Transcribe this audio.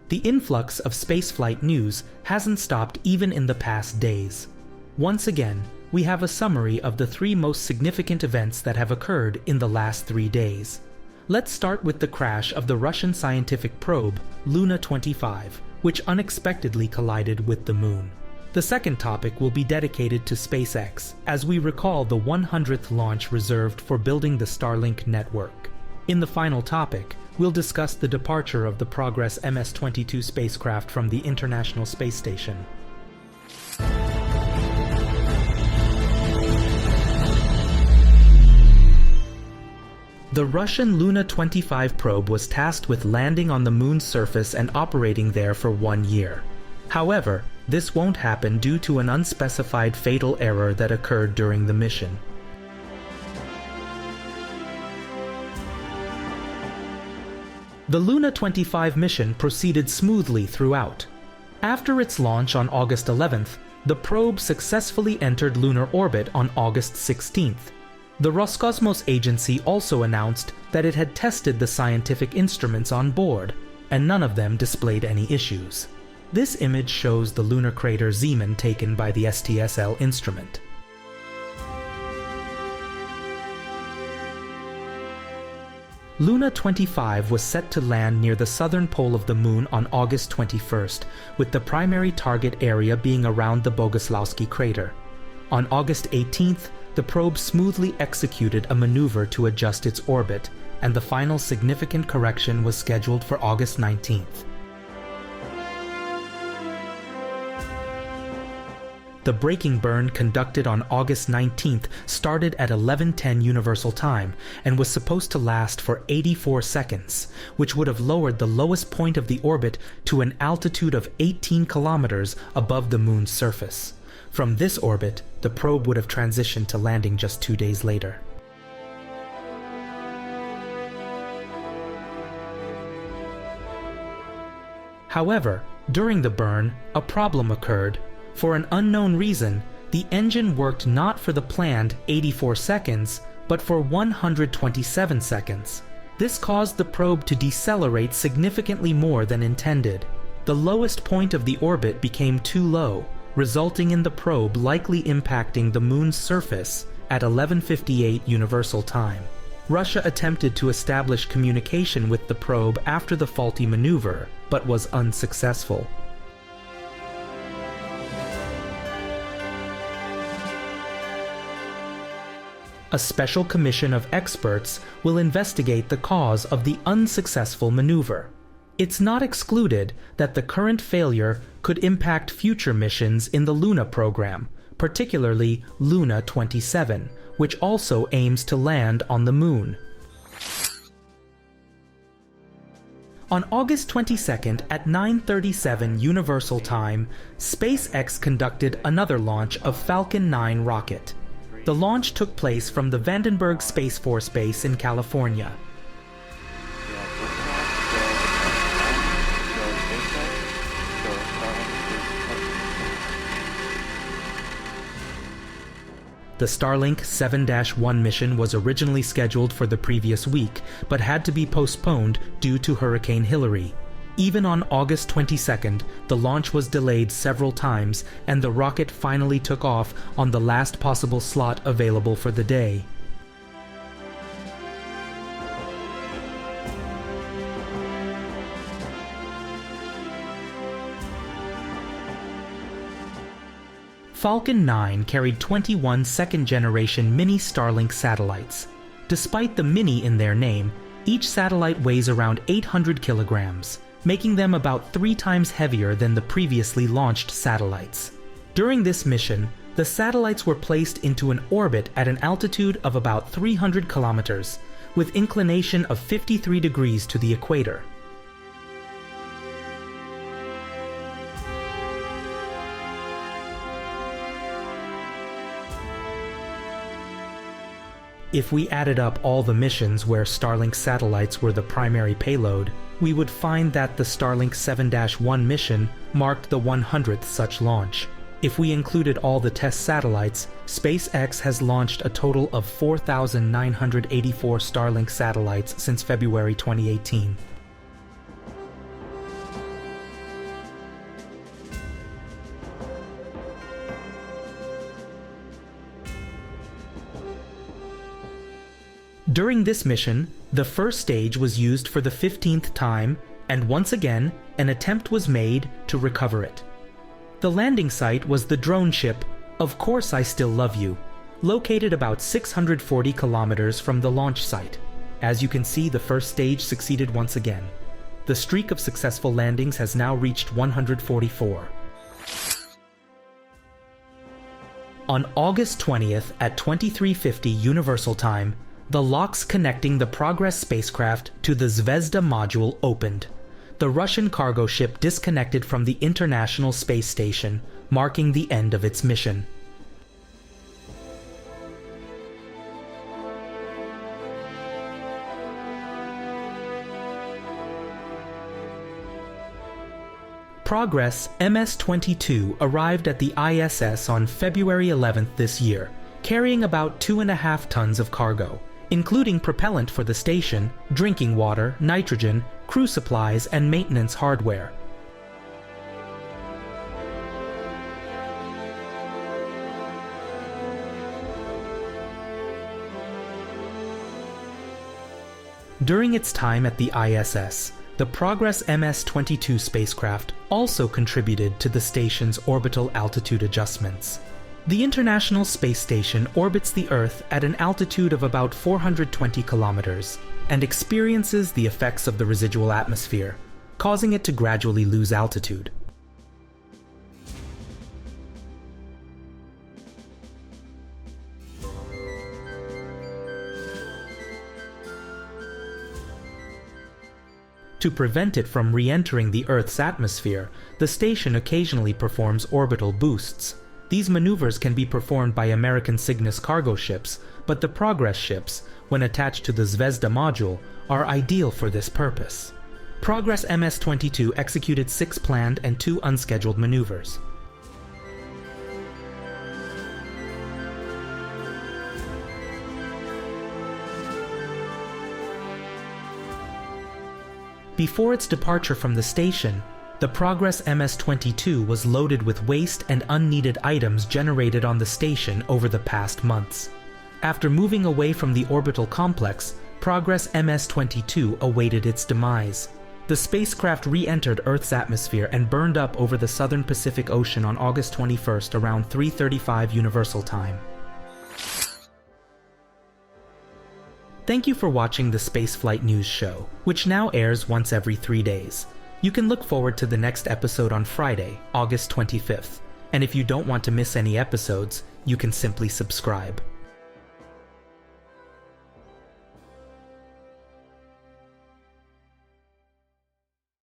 The influx of spaceflight news hasn't stopped even in the past days. Once again, we have a summary of the 3 most significant events that have occurred in the last 3 days. Let's start with the crash of the Russian scientific probe Luna-25, which unexpectedly collided with the Moon. The second topic will be dedicated to SpaceX, as we recall the 100th launch reserved for building the Starlink network. In the final topic, we'll discuss the departure of the Progress MS-22 spacecraft from the International Space Station. The Russian Luna-25 probe was tasked with landing on the Moon's surface and operating there for 1 year. However, this won't happen due to an unspecified fatal error that occurred during the mission. The Luna-25 mission proceeded smoothly throughout. After its launch on August 11th, the probe successfully entered lunar orbit on August 16th. The Roscosmos agency also announced that it had tested the scientific instruments on board, and none of them displayed any issues. This image shows the lunar crater Zeeman taken by the STSL instrument. Luna-25 was set to land near the southern pole of the Moon on August 21st, with the primary target area being around the Boguslawski crater. On August 18th, the probe smoothly executed a maneuver to adjust its orbit, and the final significant correction was scheduled for August 19th. The braking burn conducted on August 19th started at 11:10 Universal Time and was supposed to last for 84 seconds, which would have lowered the lowest point of the orbit to an altitude of 18 kilometers above the Moon's surface. From this orbit, the probe would have transitioned to landing just 2 days later. However, during the burn, a problem occurred. For an unknown reason, the engine worked not for the planned 84 seconds, but for 127 seconds. This caused the probe to decelerate significantly more than intended. The lowest point of the orbit became too low, resulting in the probe likely impacting the Moon's surface at 11:58 Universal Time. Russia attempted to establish communication with the probe after the faulty maneuver, but was unsuccessful. A special commission of experts will investigate the cause of the unsuccessful maneuver. It's not excluded that the current failure could impact future missions in the Luna program, particularly Luna-27, which also aims to land on the Moon. On August 22nd at 9:37 Universal Time, SpaceX conducted another launch of Falcon 9 rocket. The launch took place from the Vandenberg Space Force Base in California. The Starlink 7-1 mission was originally scheduled for the previous week, but had to be postponed due to Hurricane Hillary. Even on August 22nd, the launch was delayed several times, and the rocket finally took off on the last possible slot available for the day. Falcon 9 carried 21 second-generation mini Starlink satellites. Despite the mini in their name, each satellite weighs around 800 kilograms. Making them about 3 times heavier than the previously launched satellites. During this mission, the satellites were placed into an orbit at an altitude of about 300 kilometers, with inclination of 53 degrees to the equator. If we added up all the missions where Starlink satellites were the primary payload, we would find that the Starlink 7-1 mission marked the 100th such launch. If we included all the test satellites, SpaceX has launched a total of 4,984 Starlink satellites since February 2018. During this mission, the first stage was used for the 15th time, and once again, an attempt was made to recover it. The landing site was the drone ship Of Course I Still Love You, located about 640 kilometers from the launch site. As you can see, the first stage succeeded once again. The streak of successful landings has now reached 144. On August 20th at 2350 Universal Time, the locks connecting the Progress spacecraft to the Zvezda module opened. The Russian cargo ship disconnected from the International Space Station, marking the end of its mission. Progress MS-22 arrived at the ISS on February 11th this year, carrying about 2.5 tons of cargo, including propellant for the station, drinking water, nitrogen, crew supplies, and maintenance hardware. During its time at the ISS, the Progress MS-22 spacecraft also contributed to the station's orbital altitude adjustments. The International Space Station orbits the Earth at an altitude of about 420 kilometers and experiences the effects of the residual atmosphere, causing it to gradually lose altitude. To prevent it from re-entering the Earth's atmosphere, the station occasionally performs orbital boosts. These maneuvers can be performed by American Cygnus cargo ships, but the Progress ships, when attached to the Zvezda module, are ideal for this purpose. Progress MS-22 executed 6 planned and 2 unscheduled maneuvers. Before its departure from the station, the Progress MS-22 was loaded with waste and unneeded items generated on the station over the past months. After moving away from the orbital complex, Progress MS-22 awaited its demise. The spacecraft re-entered Earth's atmosphere and burned up over the southern Pacific Ocean on August 21st around 3:35 Universal Time. Thank you for watching the Spaceflight News Show, which now airs once every 3 days. You can look forward to the next episode on Friday, August 25th, and if you don't want to miss any episodes, you can simply subscribe.